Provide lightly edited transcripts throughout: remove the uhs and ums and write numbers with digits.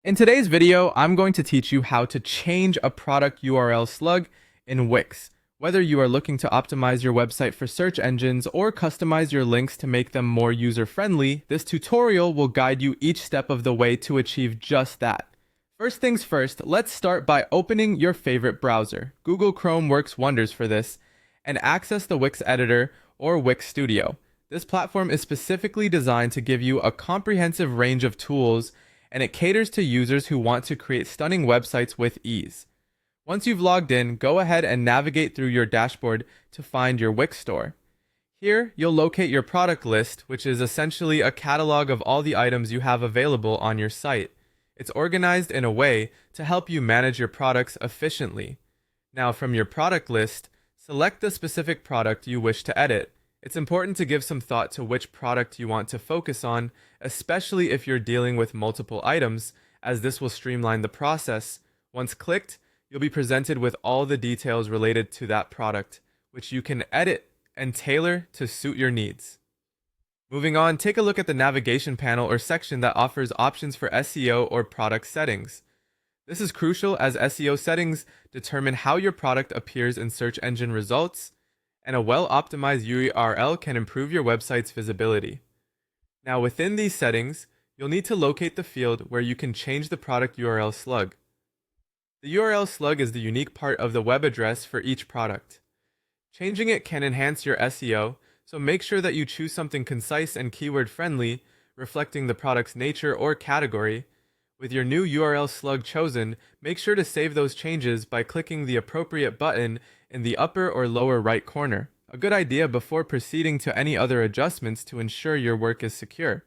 In today's video, I'm going to teach you how to change a product URL slug in Wix. Whether you are looking to optimize your website for search engines or customize your links to make them more user-friendly, this tutorial will guide you each step of the way to achieve just that. First things first, let's start by opening your favorite browser. Google Chrome works wonders for this, and access the Wix editor or Wix Studio. This platform is specifically designed to give you a comprehensive range of tools, and it caters to users who want to create stunning websites with ease. Once you've logged in, go ahead and navigate through your dashboard to find your Wix store. Here, you'll locate your product list, which is essentially a catalog of all the items you have available on your site. It's organized in a way to help you manage your products efficiently. Now, from your product list, select the specific product you wish to edit. It's important to give some thought to which product you want to focus on, especially if you're dealing with multiple items, as this will streamline the process. Once clicked, you'll be presented with all the details related to that product, which you can edit and tailor to suit your needs. Moving on, take a look at the navigation panel or section that offers options for SEO or product settings. This is crucial as SEO settings determine how your product appears in search engine results, and a well-optimized URL can improve your website's visibility. Now, within these settings, you'll need to locate the field where you can change the product URL slug. The URL slug is the unique part of the web address for each product. Changing it can enhance your SEO, so make sure that you choose something concise and keyword-friendly, reflecting the product's nature or category. With your new URL slug chosen, make sure to save those changes by clicking the appropriate button in the upper or lower right corner. A good idea before proceeding to any other adjustments to ensure your work is secure.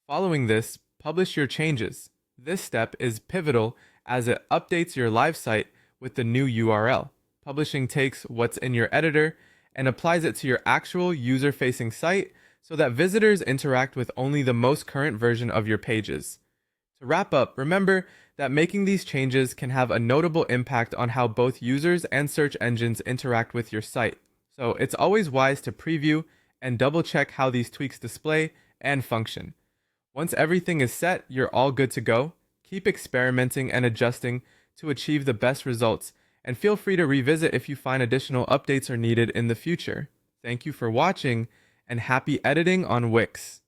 Following this, publish your changes. This step is pivotal as it updates your live site with the new URL. Publishing takes what's in your editor and applies it to your actual user-facing site so that visitors interact with only the most current version of your pages. To wrap up, remember that making these changes can have a notable impact on how both users and search engines interact with your site. So it's always wise to preview and double check how these tweaks display and function. Once everything is set, you're all good to go. Keep experimenting and adjusting to achieve the best results, and feel free to revisit if you find additional updates are needed in the future. Thank you for watching, and happy editing on Wix.